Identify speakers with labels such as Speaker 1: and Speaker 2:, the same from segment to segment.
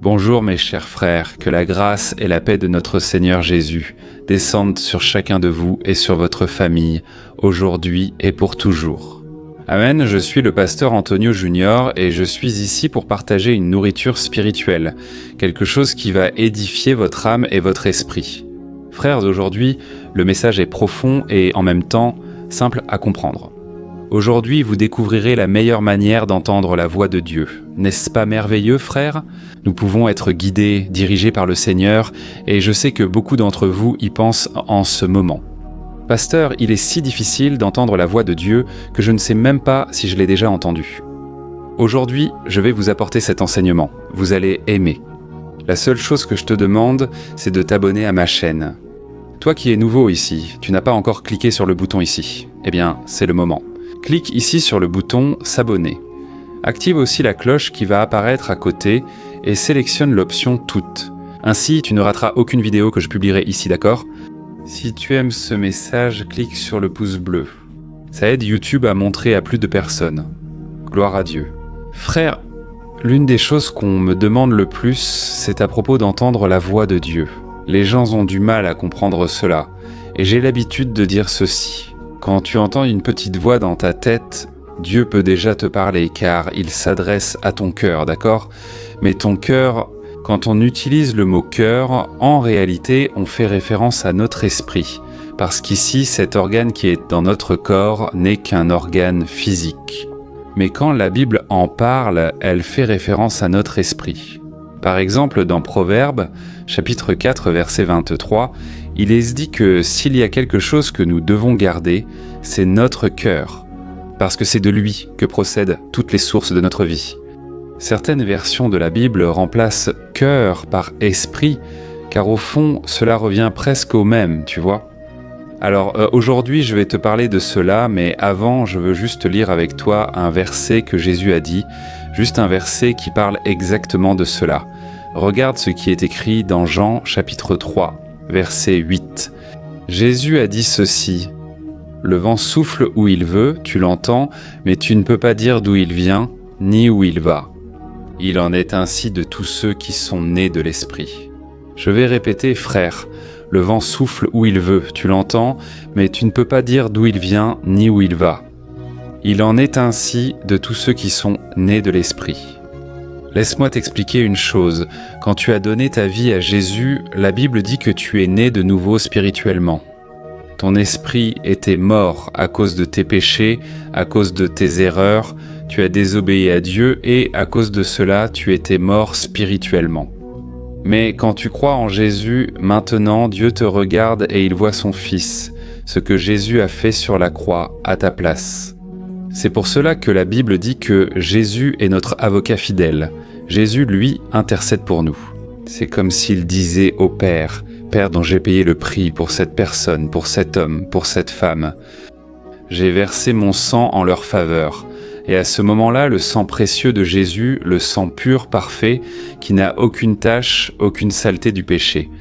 Speaker 1: Bonjour mes chers frères, que la grâce et la paix de notre Seigneur Jésus descendent sur chacun de vous et sur votre famille, aujourd'hui et pour toujours. Amen, je suis le pasteur Antonio Junior et je suis ici pour partager une nourriture spirituelle, quelque chose qui va édifier votre âme et votre esprit. Frères, aujourd'hui, le message est profond et en même temps simple à comprendre. Aujourd'hui, vous découvrirez la meilleure manière d'entendre la voix de Dieu. N'est-ce pas merveilleux, frères ? Nous pouvons être guidés, dirigés par le Seigneur, et je sais que beaucoup d'entre vous y pensent en ce moment. Pasteur, il est si difficile d'entendre la voix de Dieu que je ne sais même pas si je l'ai déjà entendue. Aujourd'hui, je vais vous apporter cet enseignement. Vous allez aimer. La seule chose que je te demande, c'est de t'abonner à ma chaîne. Toi qui es nouveau ici, tu n'as pas encore cliqué sur le bouton ici. Eh bien, c'est le moment. Clique ici sur le bouton « S'abonner ». Active aussi la cloche qui va apparaître à côté et sélectionne l'option « Toutes ». Ainsi, tu ne rateras aucune vidéo que je publierai ici, d'accord ? Si tu aimes ce message, clique sur le pouce bleu. Ça aide YouTube à montrer à plus de personnes. Gloire à Dieu. Frère, l'une des choses qu'on me demande le plus, c'est à propos d'entendre la voix de Dieu. Les gens ont du mal à comprendre cela, et j'ai l'habitude de dire ceci. Quand tu entends une petite voix dans ta tête, Dieu peut déjà te parler car il s'adresse à ton cœur, d'accord ? Mais ton cœur, quand on utilise le mot cœur, en réalité, on fait référence à notre esprit. Parce qu'ici, cet organe qui est dans notre corps n'est qu'un organe physique. Mais quand la Bible en parle, elle fait référence à notre esprit. Par exemple, dans Proverbes, chapitre 4, verset 23, il est dit que s'il y a quelque chose que nous devons garder, c'est notre cœur, parce que c'est de lui que procèdent toutes les sources de notre vie. Certaines versions de la Bible remplacent « cœur » par « esprit », car au fond, cela revient presque au même, tu vois. Alors aujourd'hui, je vais te parler de cela, mais avant, je veux juste lire avec toi un verset que Jésus a dit, juste un verset qui parle exactement de cela. Regarde ce qui est écrit dans Jean chapitre 3, verset 8. Jésus a dit ceci. « Le vent souffle où il veut, tu l'entends, mais tu ne peux pas dire d'où il vient, ni où il va. Il en est ainsi de tous ceux qui sont nés de l'Esprit. » Je vais répéter, frère. Le vent souffle où il veut, tu l'entends, mais tu ne peux pas dire d'où il vient, ni où il va. Il en est ainsi de tous ceux qui sont nés de l'Esprit. Laisse-moi t'expliquer une chose. Quand tu as donné ta vie à Jésus, la Bible dit que tu es né de nouveau spirituellement. Ton esprit était mort à cause de tes péchés, à cause de tes erreurs, tu as désobéi à Dieu et à cause de cela, tu étais mort spirituellement. Mais quand tu crois en Jésus, maintenant Dieu te regarde et il voit son Fils, ce que Jésus a fait sur la croix à ta place. C'est pour cela que la Bible dit que Jésus est notre avocat fidèle. Jésus, lui, intercède pour nous. C'est comme s'il disait au Père, « Père dont j'ai payé le prix pour cette personne, pour cet homme, pour cette femme. J'ai versé mon sang en leur faveur. » Et à ce moment-là, le sang précieux de Jésus, le sang pur, parfait, qui n'a aucune tache, aucune saleté du péché.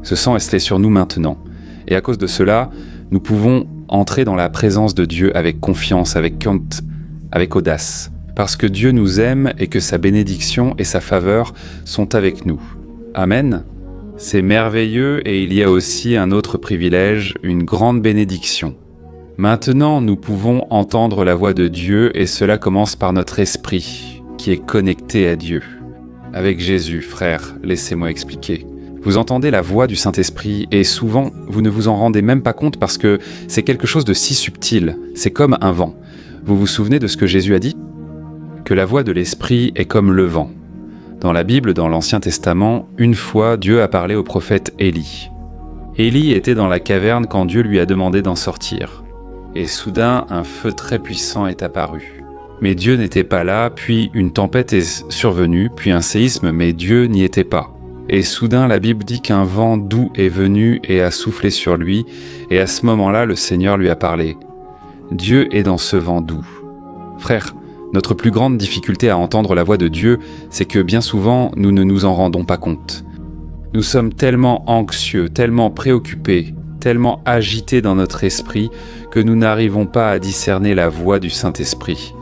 Speaker 1: Ce sang est sur nous maintenant. Et à cause de cela, nous pouvons entrer dans la présence de Dieu avec confiance, avec audace. Parce que Dieu nous aime et que sa bénédiction et sa faveur sont avec nous. Amen. C'est merveilleux et il y a aussi un autre privilège, une grande bénédiction. Maintenant, nous pouvons entendre la voix de Dieu et cela commence par notre esprit, qui est connecté à Dieu. Avec Jésus, frère, laissez-moi expliquer. Vous entendez la voix du Saint-Esprit et souvent, vous ne vous en rendez même pas compte parce que c'est quelque chose de si subtil, c'est comme un vent. Vous vous souvenez de ce que Jésus a dit ? Que la voix de l'Esprit est comme le vent. Dans la Bible, dans l'Ancien Testament, une fois, Dieu a parlé au prophète Élie. Élie était dans la caverne quand Dieu lui a demandé d'en sortir. Et soudain, un feu très puissant est apparu. Mais Dieu n'était pas là, puis une tempête est survenue, puis un séisme, mais Dieu n'y était pas. Et soudain, la Bible dit qu'un vent doux est venu et a soufflé sur lui, et à ce moment-là, le Seigneur lui a parlé. Dieu est dans ce vent doux. Frère, notre plus grande difficulté à entendre la voix de Dieu, c'est que bien souvent, nous ne nous en rendons pas compte. Nous sommes tellement anxieux, tellement préoccupés, tellement agités dans notre esprit que nous n'arrivons pas à discerner la voix du Saint-Esprit.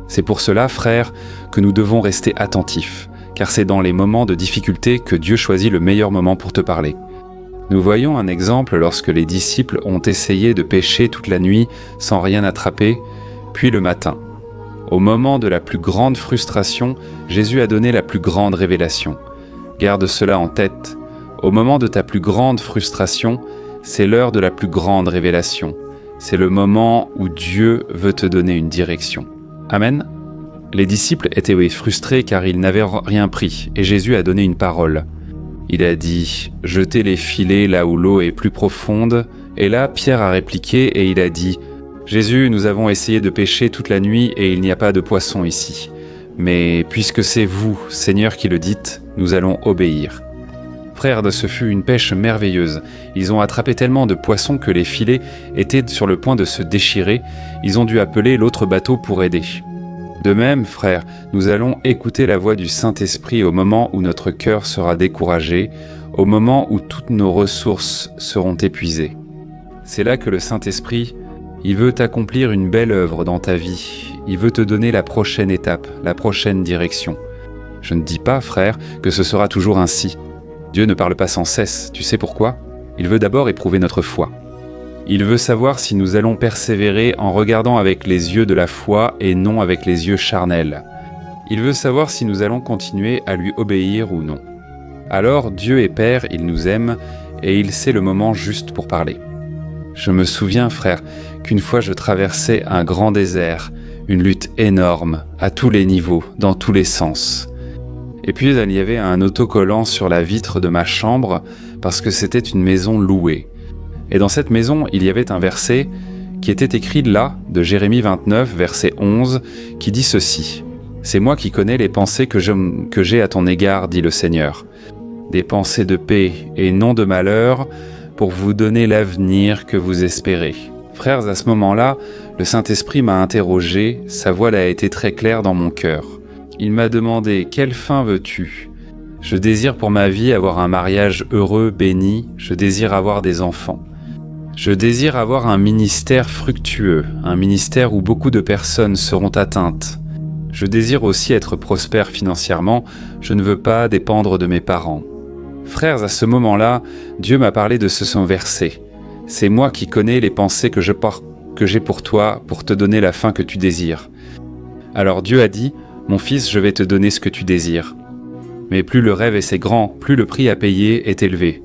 Speaker 1: C'est pour cela, frères, que nous devons rester attentifs, car c'est dans les moments de difficulté que Dieu choisit le meilleur moment pour te parler. Nous voyons un exemple lorsque les disciples ont essayé de pêcher toute la nuit sans rien attraper, puis le matin. Au moment de la plus grande frustration, Jésus a donné la plus grande révélation. Garde cela en tête. Au moment de ta plus grande frustration, c'est l'heure de la plus grande révélation. C'est le moment où Dieu veut te donner une direction. Amen. Les disciples étaient frustrés car ils n'avaient rien pris, et Jésus a donné une parole. Il a dit « Jetez les filets là où l'eau est plus profonde », et là Pierre a répliqué et il a dit « Jésus, nous avons essayé de pêcher toute la nuit et il n'y a pas de poisson ici. Mais puisque c'est vous, Seigneur, qui le dites, nous allons obéir. » Frères, ce fut une pêche merveilleuse. Ils ont attrapé tellement de poissons que les filets étaient sur le point de se déchirer. Ils ont dû appeler l'autre bateau pour aider. De même, frères, nous allons écouter la voix du Saint-Esprit au moment où notre cœur sera découragé, au moment où toutes nos ressources seront épuisées. C'est là que le Saint-Esprit, il veut accomplir une belle œuvre dans ta vie. Il veut te donner la prochaine étape, la prochaine direction. Je ne dis pas, frère, que ce sera toujours ainsi. Dieu ne parle pas sans cesse. Tu sais pourquoi ? Il veut d'abord éprouver notre foi. Il veut savoir si nous allons persévérer en regardant avec les yeux de la foi et non avec les yeux charnels. Il veut savoir si nous allons continuer à lui obéir ou non. Alors, Dieu est Père, il nous aime et il sait le moment juste pour parler. Je me souviens, frère, qu'une fois je traversais un grand désert, une lutte énorme, à tous les niveaux, dans tous les sens. Et puis il y avait un autocollant sur la vitre de ma chambre parce que c'était une maison louée. Et dans cette maison, il y avait un verset qui était écrit là, de Jérémie 29, verset 11, qui dit ceci. « C'est moi qui connais les pensées que j'ai à ton égard, dit le Seigneur. Des pensées de paix et non de malheur, pour vous donner l'avenir que vous espérez. » Frères, à ce moment-là, le Saint-Esprit m'a interrogé, sa voix a été très claire dans mon cœur. Il m'a demandé « Quelle fin veux-tu » ? Je désire pour ma vie avoir un mariage heureux, béni, je désire avoir des enfants. Je désire avoir un ministère fructueux, un ministère où beaucoup de personnes seront atteintes. Je désire aussi être prospère financièrement, je ne veux pas dépendre de mes parents. Frères, à ce moment-là, Dieu m'a parlé de ce verset. C'est moi qui connais les pensées que j'ai pour toi, pour te donner la fin que tu désires. Alors Dieu a dit, mon fils, je vais te donner ce que tu désires. Mais plus le rêve est grand, plus le prix à payer est élevé.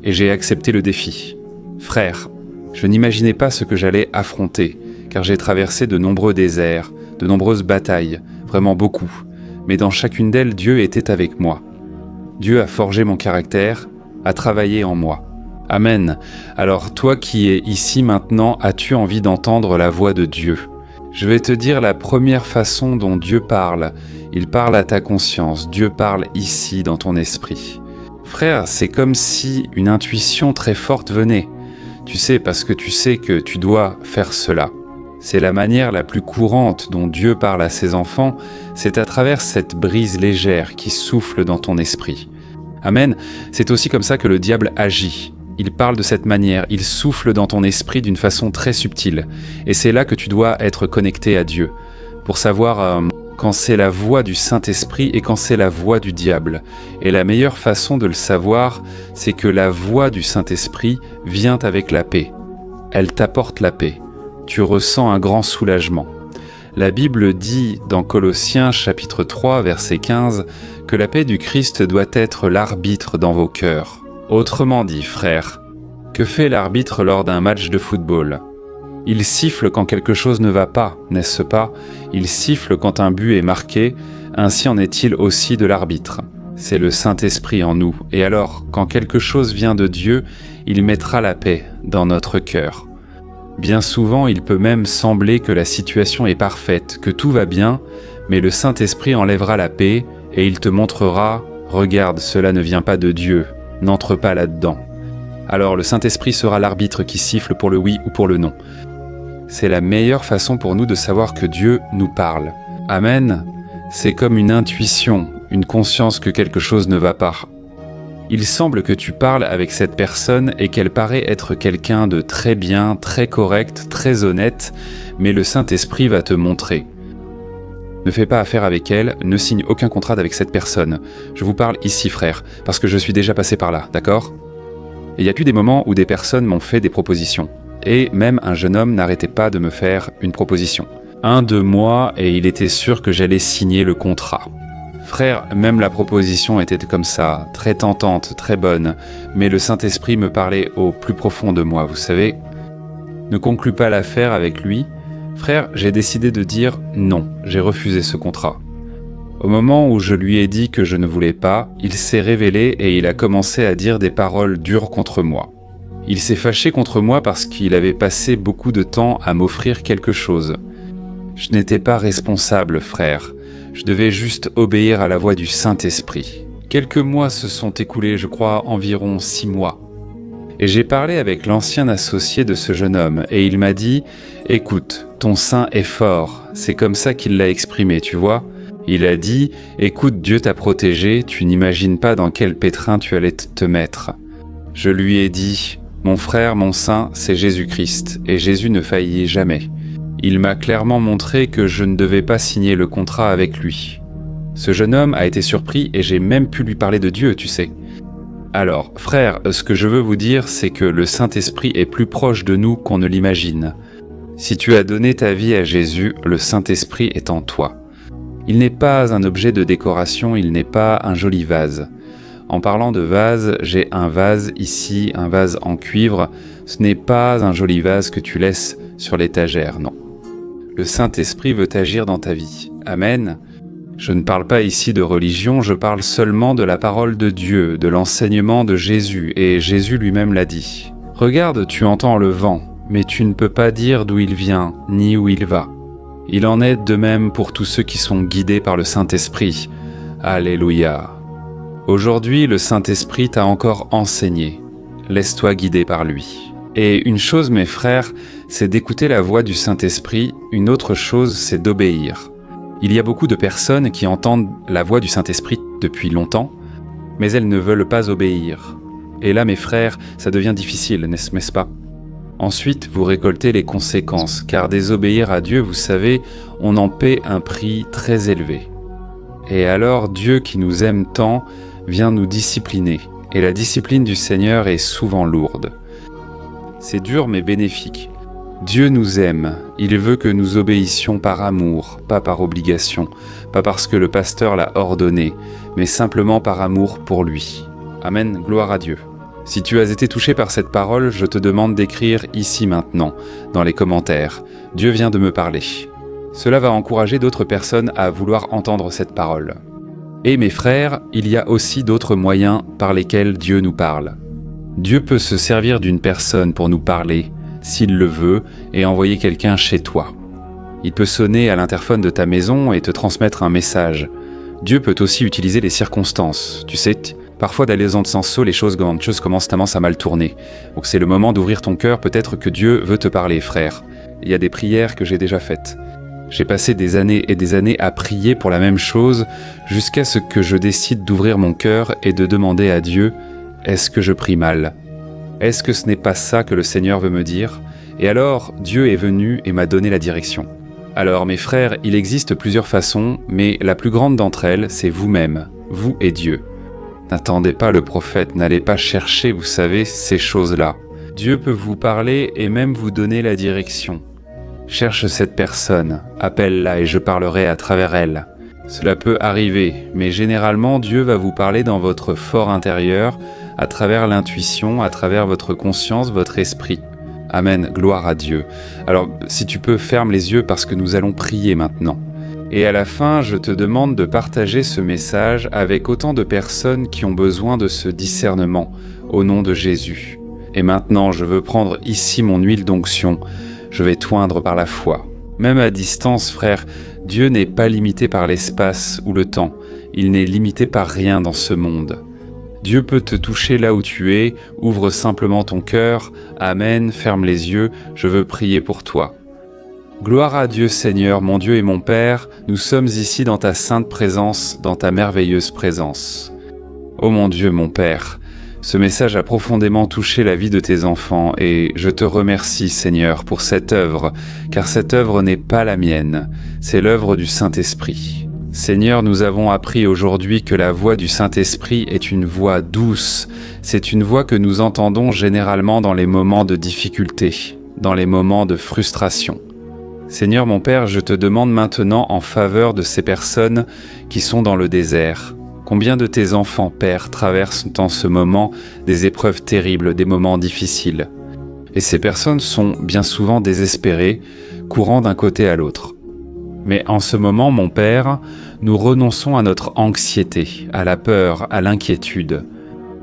Speaker 1: Et j'ai accepté le défi. Frère, je n'imaginais pas ce que j'allais affronter, car j'ai traversé de nombreux déserts, de nombreuses batailles, vraiment beaucoup. Mais dans chacune d'elles, Dieu était avec moi. Dieu a forgé mon caractère, a travaillé en moi. Amen. Alors toi qui es ici maintenant, as-tu envie d'entendre la voix de Dieu ? Je vais te dire la première façon dont Dieu parle. Il parle à ta conscience, Dieu parle ici dans ton esprit. Frère, c'est comme si une intuition très forte venait. Tu sais, parce que tu sais que tu dois faire cela. C'est la manière la plus courante dont Dieu parle à ses enfants, c'est à travers cette brise légère qui souffle dans ton esprit. Amen. C'est aussi comme ça que le diable agit. Il parle de cette manière, il souffle dans ton esprit d'une façon très subtile. Et c'est là que tu dois être connecté à Dieu, pour savoir quand c'est la voix du Saint-Esprit et quand c'est la voix du diable. Et la meilleure façon de le savoir, c'est que la voix du Saint-Esprit vient avec la paix. Elle t'apporte la paix. Tu ressens un grand soulagement. La Bible dit dans Colossiens chapitre 3, verset 15, que la paix du Christ doit être l'arbitre dans vos cœurs. Autrement dit, frères, que fait l'arbitre lors d'un match de football ? Il siffle quand quelque chose ne va pas, n'est-ce pas ? Il siffle quand un but est marqué, ainsi en est-il aussi de l'arbitre. C'est le Saint-Esprit en nous, et alors, quand quelque chose vient de Dieu, il mettra la paix dans notre cœur. Bien souvent, il peut même sembler que la situation est parfaite, que tout va bien, mais le Saint-Esprit enlèvera la paix, et il te montrera « Regarde, cela ne vient pas de Dieu, n'entre pas là-dedans ». Alors le Saint-Esprit sera l'arbitre qui siffle pour le oui ou pour le non. C'est la meilleure façon pour nous de savoir que Dieu nous parle. Amen. C'est comme une intuition, une conscience que quelque chose ne va pas. Il semble que tu parles avec cette personne et qu'elle paraît être quelqu'un de très bien, très correct, très honnête, mais le Saint-Esprit va te montrer. Ne fais pas affaire avec elle, ne signe aucun contrat avec cette personne. Je vous parle ici, frère, parce que je suis déjà passé par là, d'accord ? Et il y a eu des moments où des personnes m'ont fait des propositions. Et même un jeune homme n'arrêtait pas de me faire une proposition. 1-2 mois et il était sûr que j'allais signer le contrat. Frère, même la proposition était comme ça, très tentante, très bonne, mais le Saint-Esprit me parlait au plus profond de moi, vous savez. Ne conclus pas l'affaire avec lui. Frère, j'ai décidé de dire non, j'ai refusé ce contrat. Au moment où je lui ai dit que je ne voulais pas, il s'est révélé et il a commencé à dire des paroles dures contre moi. Il s'est fâché contre moi parce qu'il avait passé beaucoup de temps à m'offrir quelque chose. Je n'étais pas responsable, frère. Je devais juste obéir à la voix du Saint-Esprit. Quelques mois se sont écoulés, je crois environ 6 mois. Et j'ai parlé avec l'ancien associé de ce jeune homme et il m'a dit « Écoute, ton sein est fort. » C'est comme ça qu'il l'a exprimé, tu vois. Il a dit « Écoute, Dieu t'a protégé, tu n'imagines pas dans quel pétrin tu allais te mettre. » Je lui ai dit « Mon frère, mon sein, c'est Jésus-Christ et Jésus ne faillit jamais. » Il m'a clairement montré que je ne devais pas signer le contrat avec lui. Ce jeune homme a été surpris et j'ai même pu lui parler de Dieu, tu sais. Alors, frère, ce que je veux vous dire, c'est que le Saint-Esprit est plus proche de nous qu'on ne l'imagine. Si tu as donné ta vie à Jésus, le Saint-Esprit est en toi. Il n'est pas un objet de décoration, il n'est pas un joli vase. En parlant de vase, j'ai un vase ici, un vase en cuivre. Ce n'est pas un joli vase que tu laisses sur l'étagère, non. Le Saint-Esprit veut agir dans ta vie. Amen. Je ne parle pas ici de religion, je parle seulement de la parole de Dieu, de l'enseignement de Jésus, et Jésus lui-même l'a dit. Regarde, tu entends le vent, mais tu ne peux pas dire d'où il vient, ni où il va. Il en est de même pour tous ceux qui sont guidés par le Saint-Esprit. Alléluia. Aujourd'hui, le Saint-Esprit t'a encore enseigné. Laisse-toi guider par lui. Et une chose, mes frères, c'est d'écouter la voix du Saint-Esprit, une autre chose, c'est d'obéir. Il y a beaucoup de personnes qui entendent la voix du Saint-Esprit depuis longtemps, mais elles ne veulent pas obéir. Et là, mes frères, ça devient difficile, n'est-ce pas ? Ensuite, vous récoltez les conséquences, car désobéir à Dieu, vous savez, on en paie un prix très élevé. Et alors, Dieu qui nous aime tant, vient nous discipliner, et la discipline du Seigneur est souvent lourde. C'est dur mais bénéfique. Dieu nous aime, il veut que nous obéissions par amour, pas par obligation, pas parce que le pasteur l'a ordonné, mais simplement par amour pour lui. Amen, gloire à Dieu. Si tu as été touché par cette parole, je te demande d'écrire ici maintenant, dans les commentaires. Dieu vient de me parler. Cela va encourager d'autres personnes à vouloir entendre cette parole. Et mes frères, il y a aussi d'autres moyens par lesquels Dieu nous parle. Dieu peut se servir d'une personne pour nous parler, s'il le veut, et envoyer quelqu'un chez toi. Il peut sonner à l'interphone de ta maison et te transmettre un message. Dieu peut aussi utiliser les circonstances. Tu sais, parfois d'aller dans le sens les choses commencent à mal tourner. Donc c'est le moment d'ouvrir ton cœur, peut-être que Dieu veut te parler, frère. Il y a des prières que j'ai déjà faites. J'ai passé des années et des années à prier pour la même chose, jusqu'à ce que je décide d'ouvrir mon cœur et de demander à Dieu « Est-ce que je prie mal ? Est-ce que ce n'est pas ça que le Seigneur veut me dire ?» Et alors, Dieu est venu et m'a donné la direction. Alors, mes frères, il existe plusieurs façons, mais la plus grande d'entre elles, c'est vous-même, vous et Dieu. N'attendez pas le prophète, n'allez pas chercher, vous savez, ces choses-là. Dieu peut vous parler et même vous donner la direction. Cherche cette personne, appelle-la et je parlerai à travers elle. Cela peut arriver, mais généralement Dieu va vous parler dans votre fort intérieur, à travers l'intuition, à travers votre conscience, votre esprit. Amen, gloire à Dieu. Alors, si tu peux, ferme les yeux parce que nous allons prier maintenant. Et à la fin, je te demande de partager ce message avec autant de personnes qui ont besoin de ce discernement, au nom de Jésus. Et maintenant, je veux prendre ici mon huile d'onction. Je vais t'oindre par la foi. Même à distance, frère, Dieu n'est pas limité par l'espace ou le temps. Il n'est limité par rien dans ce monde. Dieu peut te toucher là où tu es. Ouvre simplement ton cœur. Amen, ferme les yeux. Je veux prier pour toi. Gloire à Dieu, Seigneur, mon Dieu et mon Père. Nous sommes ici dans ta sainte présence, dans ta merveilleuse présence. Ô mon Dieu, mon Père, Ce message a profondément touché la vie de tes enfants et je te remercie, Seigneur, pour cette œuvre, car cette œuvre n'est pas la mienne, c'est l'œuvre du Saint-Esprit. Seigneur, nous avons appris aujourd'hui que la voix du Saint-Esprit est une voix douce. C'est une voix que nous entendons généralement dans les moments de difficulté, dans les moments de frustration. Seigneur mon Père, je te demande maintenant en faveur de ces personnes qui sont dans le désert. Combien de tes enfants, Père, traversent en ce moment des épreuves terribles, des moments difficiles? Et ces personnes sont bien souvent désespérées, courant d'un côté à l'autre. Mais en ce moment, mon Père, nous renonçons à notre anxiété, à la peur, à l'inquiétude.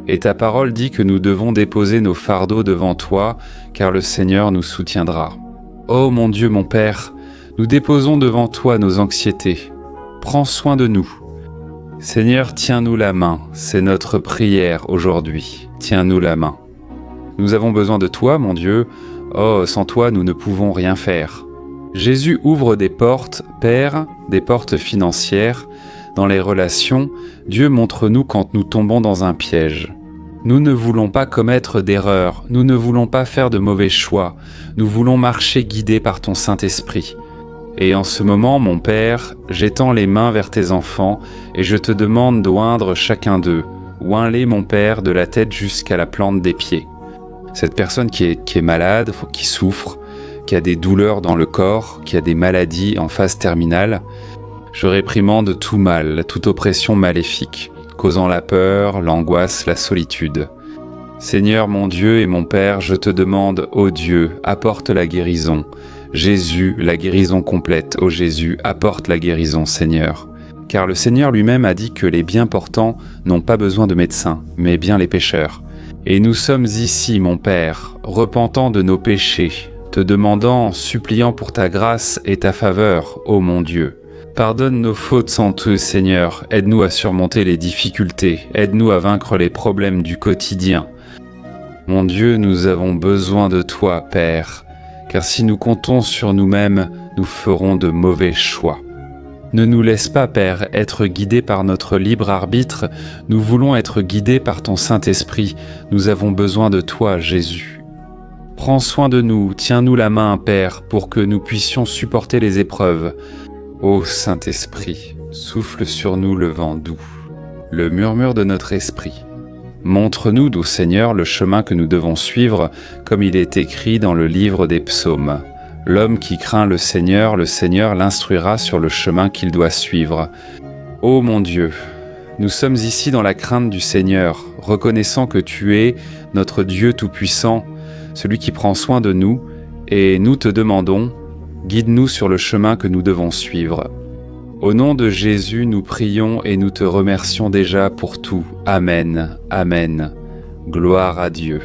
Speaker 1: Et ta parole dit que nous devons déposer nos fardeaux devant toi, car le Seigneur nous soutiendra. Ô mon Dieu, mon Père, nous déposons devant toi nos anxiétés. Prends soin de nous. Seigneur, tiens-nous la main, c'est notre prière aujourd'hui. Tiens-nous la main. Nous avons besoin de toi, mon Dieu. Oh, sans toi, nous ne pouvons rien faire. Jésus ouvre des portes, Père, des portes financières. Dans les relations, Dieu montre-nous quand nous tombons dans un piège. Nous ne voulons pas commettre d'erreurs, nous ne voulons pas faire de mauvais choix, nous voulons marcher guidés par ton Saint-Esprit. Et en ce moment, mon Père, j'étends les mains vers tes enfants et je te demande d'oindre chacun d'eux. Oins-les, mon Père, de la tête jusqu'à la plante des pieds. Cette personne qui est malade, qui souffre, qui a des douleurs dans le corps, qui a des maladies en phase terminale, je réprimande tout mal, toute oppression maléfique, causant la peur, l'angoisse, la solitude. Seigneur mon Dieu et mon Père, je te demande, ô Dieu, apporte la guérison. Jésus, la guérison complète. Ô Jésus, apporte la guérison, Seigneur. Car le Seigneur lui-même a dit que les bien portants n'ont pas besoin de médecins, mais bien les pécheurs. Et nous sommes ici, mon Père, repentant de nos péchés, te demandant, suppliant pour ta grâce et ta faveur, ô mon Dieu. Pardonne nos fautes sans toi, Seigneur, aide-nous à surmonter les difficultés, aide-nous à vaincre les problèmes du quotidien. Mon Dieu, nous avons besoin de toi, Père, car si nous comptons sur nous-mêmes, nous ferons de mauvais choix. Ne nous laisse pas, Père, être guidés par notre libre arbitre, nous voulons être guidés par ton Saint-Esprit, nous avons besoin de toi, Jésus. Prends soin de nous, tiens-nous la main, Père, pour que nous puissions supporter les épreuves. Ô Saint-Esprit, souffle sur nous le vent doux, le murmure de notre esprit. Montre-nous, doux Seigneur, le chemin que nous devons suivre, comme il est écrit dans le livre des psaumes. L'homme qui craint le Seigneur l'instruira sur le chemin qu'il doit suivre. Ô mon Dieu, nous sommes ici dans la crainte du Seigneur, reconnaissant que tu es notre Dieu tout-puissant, celui qui prend soin de nous, et nous te demandons, guide-nous sur le chemin que nous devons suivre. Au nom de Jésus, nous prions et nous te remercions déjà pour tout. Amen. Amen. Gloire à Dieu.